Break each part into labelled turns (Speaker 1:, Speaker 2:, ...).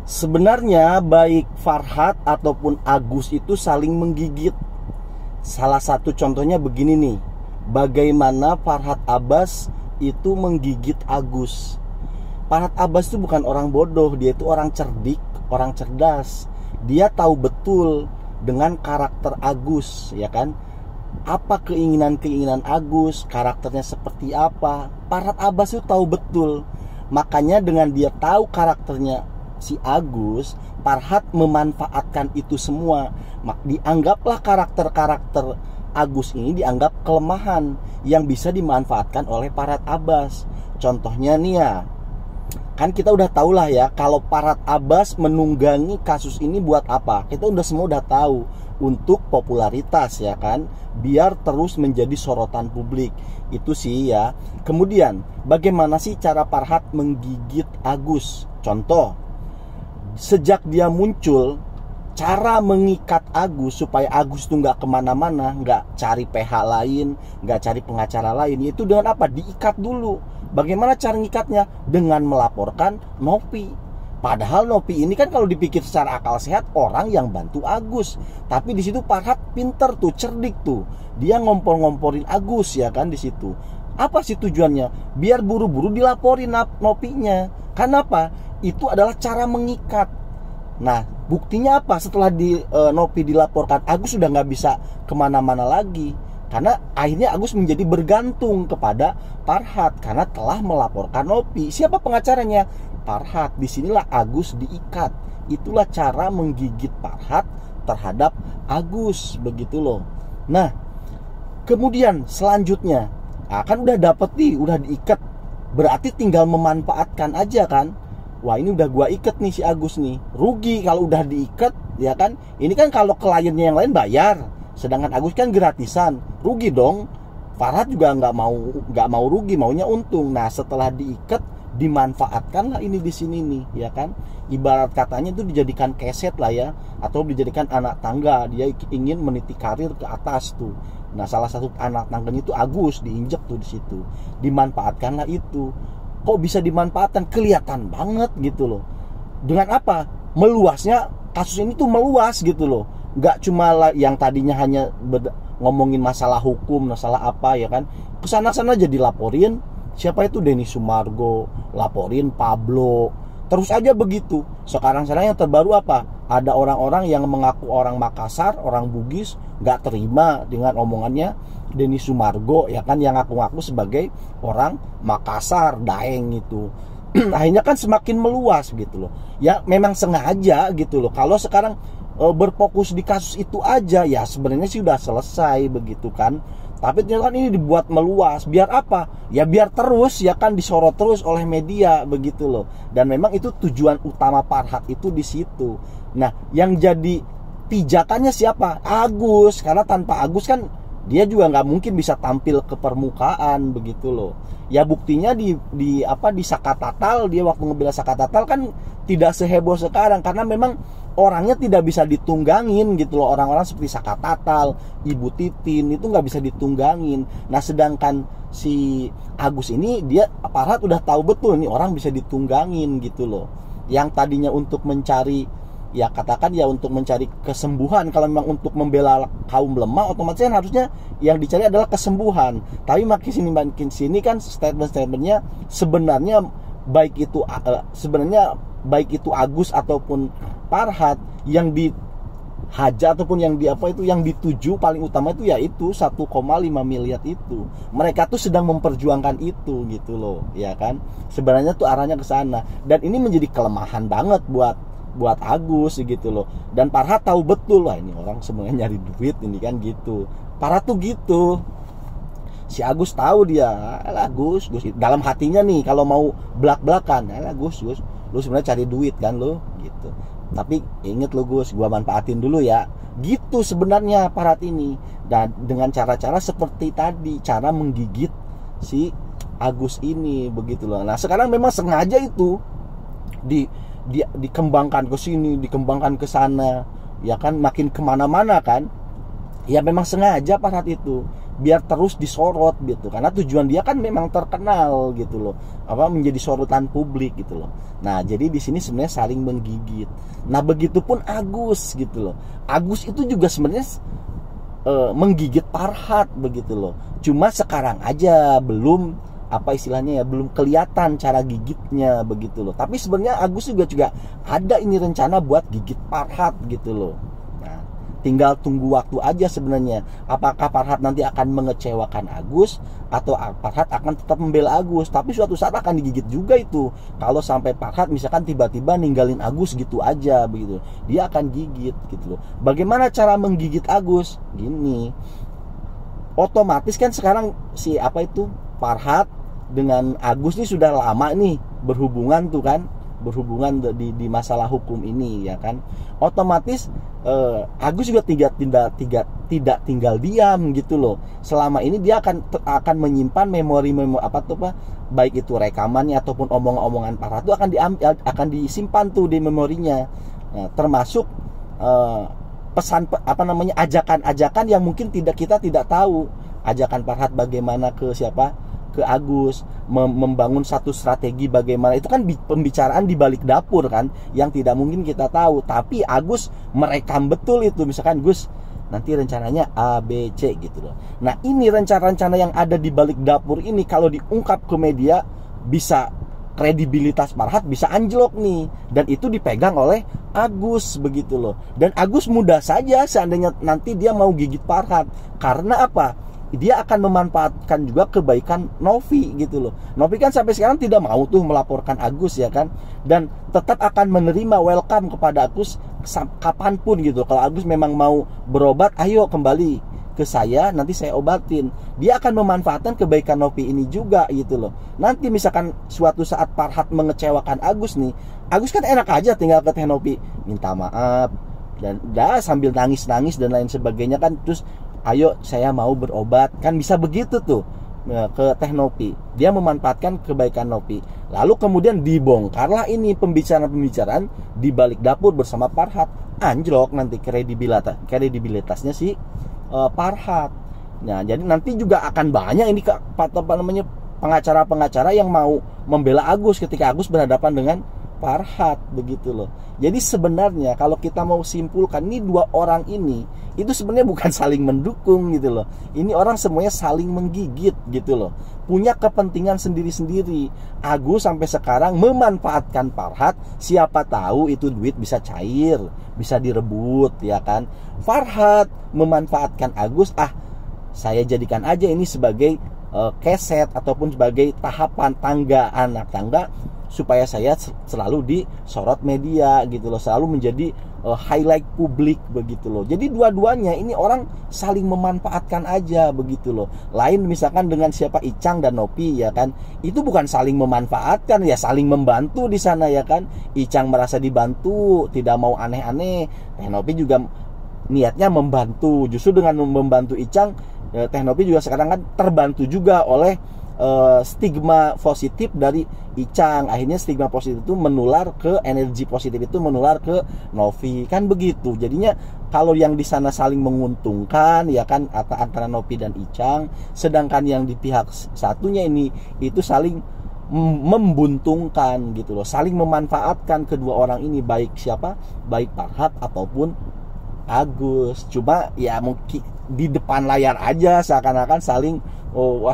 Speaker 1: Sebenarnya baik Farhat ataupun Agus itu saling menggigit. Salah satu contohnya begini nih. Bagaimana Farhat Abbas itu menggigit Agus. Farhat Abbas itu bukan orang bodoh, dia itu orang cerdik, orang cerdas. Dia tahu betul dengan karakter Agus, ya kan? Apa keinginan-keinginan Agus, karakternya seperti apa. Farhat Abbas itu tahu betul. Makanya dengan dia tahu karakternya si Agus, Farhat memanfaatkan itu semua. Dianggaplah karakter-karakter Agus ini dianggap kelemahan yang bisa dimanfaatkan oleh Farhat Abbas. Contohnya nih ya, kan kita udah tahu lah ya, kalau Farhat Abbas menunggangi kasus ini buat apa? Kita semua udah tahu, untuk popularitas ya kan, biar terus menjadi sorotan publik. Itu sih ya. Kemudian bagaimana sih cara Farhat menggigit Agus? Contoh, sejak dia muncul, cara mengikat Agus supaya Agus tuh nggak kemana-mana, nggak cari PH lain, nggak cari pengacara lain, itu dengan apa? Diikat dulu. Bagaimana cara ngikatnya? Dengan melaporkan Nopi. Padahal Nopi ini kan kalau dipikir secara akal sehat orang yang bantu Agus, tapi di situ Farhat pinter tuh, cerdik tuh, dia ngompor-ngomporin Agus ya kan di situ. Apa sih tujuannya? Biar buru-buru dilaporin Nopinya. Kenapa? Itu adalah cara mengikat. Nah, buktinya apa? Setelah Nopi dilaporkan, Agus sudah nggak bisa kemana-mana lagi. Karena akhirnya Agus menjadi bergantung kepada Farhat karena telah melaporkan Nopi. Siapa pengacaranya? Farhat. Disinilah Agus diikat. Itulah cara menggigit Farhat terhadap Agus, begitu loh. Nah, kemudian selanjutnya, kan udah dapet nih, udah diikat. Berarti tinggal memanfaatkan aja kan. Wah, ini udah gua ikat nih si Agus nih. Rugi kalau udah diikat, ya kan? Ini kan kalau kliennya yang lain bayar, sedangkan Agus kan gratisan. Rugi dong. Farhat juga nggak mau rugi, maunya untung. Nah, setelah diikat, dimanfaatkanlah ini di sini nih, ya kan? Ibarat katanya itu dijadikan keset lah ya, atau dijadikan anak tangga. Dia ingin meniti karir ke atas tuh. Nah, salah satu anak tangganya itu Agus, diinjek tuh di situ. Dimanfaatkanlah itu. Kok bisa dimanfaatkan? Kelihatan banget gitu loh. Dengan apa? Meluasnya kasus ini tuh meluas gitu loh. Nggak cuma yang tadinya hanya ngomongin masalah hukum, masalah apa ya kan. Kesana-sana jadi laporin. Siapa itu? Denny Sumargo, laporin Pablo. Terus aja begitu. Sekarang yang terbaru apa? Ada orang-orang yang mengaku orang Makassar, orang Bugis, nggak terima dengan omongannya Denny Sumargo, ya kan, yang ngaku-ngaku sebagai orang Makassar, Daeng itu. Akhirnya kan semakin meluas gitu loh. Ya memang sengaja gitu loh. Kalau sekarang berfokus di kasus itu aja, ya sebenarnya sih udah selesai begitu kan. Tapi ternyata kan ini dibuat meluas. Biar apa? Ya biar terus ya kan disorot terus oleh media begitu loh. Dan memang itu tujuan utama Farhat itu di situ. Nah, yang jadi pijakannya siapa? Agus. Karena tanpa Agus kan dia juga nggak mungkin bisa tampil ke permukaan begitu loh. Ya buktinya di Sakatatal, dia waktu ngebela Sakatatal kan tidak seheboh sekarang karena memang orangnya tidak bisa ditunggangin gitu loh. Orang-orang seperti Sakatatal, Ibu Titin itu nggak bisa ditunggangin. Nah, sedangkan si Agus ini, dia Farhat udah tahu betul nih orang bisa ditunggangin gitu loh. Yang tadinya untuk mencari, ya katakan ya untuk mencari kesembuhan, kalau memang untuk membela kaum lemah, otomatis kan harusnya yang dicari adalah kesembuhan. Tapi makin sini kan statement-statementnya sebenarnya baik itu Agus ataupun Farhat yang dihajar ataupun yang yang dituju paling utama itu yaitu 1,5 miliar itu. Mereka tuh sedang memperjuangkan itu gitu loh, ya kan? Sebenarnya tuh arahnya ke sana. Dan ini menjadi kelemahan banget buat Agus gitu loh. Dan Farhat tahu betul lah ini orang sebenarnya nyari duit ini kan gitu. Farhat tuh gitu. Si Agus tahu dia, Gus dalam hatinya nih kalau mau belak-belakan, Gus lu sebenarnya cari duit kan lu gitu. Tapi inget lu Gus, gua manfaatin dulu ya. Gitu sebenarnya Farhat ini. Dan dengan cara-cara seperti tadi, cara menggigit si Agus ini begitu loh. Nah, sekarang memang sengaja itu dikembangkan ke sini, dikembangkan ke sana, ya kan, makin kemana-mana kan. Ya memang sengaja Farhad itu biar terus disorot gitu, karena tujuan dia kan memang terkenal gitu loh, apa, menjadi sorotan publik gitu loh. Nah jadi di sini sebenarnya saling menggigit. Nah begitupun Agus gitu loh. Agus itu juga sebenarnya menggigit Farhad begitu loh. Cuma sekarang aja belum, apa istilahnya ya, belum kelihatan cara gigitnya begitu loh. Tapi sebenarnya Agus juga ada ini rencana buat gigit Farhad gitu loh. Nah, tinggal tunggu waktu aja sebenarnya. Apakah Farhad nanti akan mengecewakan Agus atau Farhad akan tetap membela Agus. Tapi suatu saat akan digigit juga itu. Kalau sampai Farhad misalkan tiba-tiba ninggalin Agus gitu aja begitu, dia akan gigit gitu loh. Bagaimana cara menggigit Agus? Gini, otomatis kan sekarang si apa itu Farhad dengan Agus nih sudah lama nih berhubungan tuh kan, berhubungan di masalah hukum ini ya kan. Otomatis Agus juga tidak tinggal diam gitu loh. Selama ini dia akan menyimpan memori apa tuh Pak, baik itu rekamannya ataupun omongan-omongan Farhad itu akan disimpan tuh di memorinya. Nah, termasuk pesan apa namanya, ajakan-ajakan yang mungkin kita tidak tahu. Ajakan Farhad bagaimana ke siapa? Ke Agus, membangun satu strategi bagaimana, itu kan pembicaraan di balik dapur kan, yang tidak mungkin kita tahu. Tapi Agus merekam betul itu, misalkan Gus nanti rencananya A, B, C gitu loh. Nah ini rencana-rencana yang ada di balik dapur ini kalau diungkap ke media, bisa kredibilitas Farhad bisa anjlok nih, dan itu dipegang oleh Agus begitu loh. Dan Agus mudah saja seandainya nanti dia mau gigit Farhad. Karena apa? Dia akan memanfaatkan juga kebaikan Novi gitu loh. Novi kan sampai sekarang tidak mau tuh melaporkan Agus ya kan, dan tetap akan menerima welcome kepada Agus kapanpun gitu. Kalau Agus memang mau berobat, ayo kembali ke saya, nanti saya obatin. Dia akan memanfaatkan kebaikan Novi ini juga gitu loh. Nanti misalkan suatu saat Farhad mengecewakan Agus nih, Agus kan enak aja tinggal ke Teh Novi minta maaf dan sambil nangis-nangis dan lain sebagainya kan, terus ayo saya mau berobat, kan bisa begitu tuh ke Teh Novi. Dia memanfaatkan kebaikan Novi. Lalu kemudian dibongkarlah ini pembicaraan-pembicaraan di balik dapur bersama Farhad. Anjlok nanti kredibilitasnya si Farhad. Nah, jadi nanti juga akan banyak ini apa namanya, pengacara-pengacara yang mau membela Agus ketika Agus berhadapan dengan Farhad begitu loh. Jadi sebenarnya kalau kita mau simpulkan, ini dua orang ini itu sebenarnya bukan saling mendukung gitu loh. Ini orang semuanya saling menggigit gitu loh. Punya kepentingan sendiri-sendiri. Agus sampai sekarang memanfaatkan Farhad, siapa tahu itu duit bisa cair, bisa direbut ya kan. Farhad memanfaatkan Agus, saya jadikan aja ini sebagai keset ataupun sebagai tahapan anak tangga supaya saya selalu disorot media gitu loh, selalu menjadi highlight publik begitu loh. Jadi dua-duanya ini orang saling memanfaatkan aja begitu loh. Lain misalkan dengan siapa, Icang dan Novi ya kan, itu bukan saling memanfaatkan, ya saling membantu di sana ya kan. Icang merasa dibantu, tidak mau aneh-aneh. Teh Novi juga niatnya membantu. Justru dengan membantu Icang, Teh Novi juga sekarang kan terbantu juga oleh stigma positif dari Icang. Akhirnya stigma positif itu menular ke, energi positif itu menular ke Novi, kan begitu. Jadinya kalau yang di sana saling menguntungkan ya kan antara Novi dan Icang, sedangkan yang di pihak satunya ini itu saling membuntungkan gitu loh, saling memanfaatkan kedua orang ini, baik siapa, baik Farhad ataupun Agus. Cuma ya mungkin di depan layar aja seakan-akan saling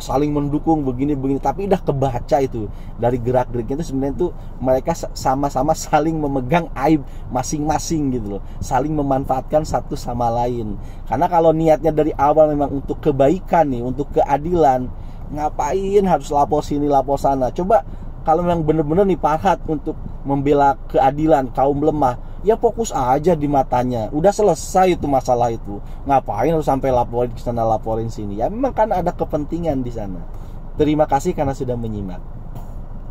Speaker 1: saling mendukung begini, tapi udah kebaca itu dari gerak-geriknya itu sebenarnya tuh mereka sama-sama saling memegang aib masing-masing gitu loh, saling memanfaatkan satu sama lain. Karena kalau niatnya dari awal memang untuk kebaikan nih, untuk keadilan, ngapain harus lapor sini lapor sana? Coba kalau memang bener-bener nih Farhad untuk membela keadilan kaum lemah, ya fokus aja di matanya, udah selesai itu masalah itu. Ngapain harus sampai laporin ke sana laporin sini? Ya memang kan ada kepentingan di sana. Terima kasih karena sudah menyimak.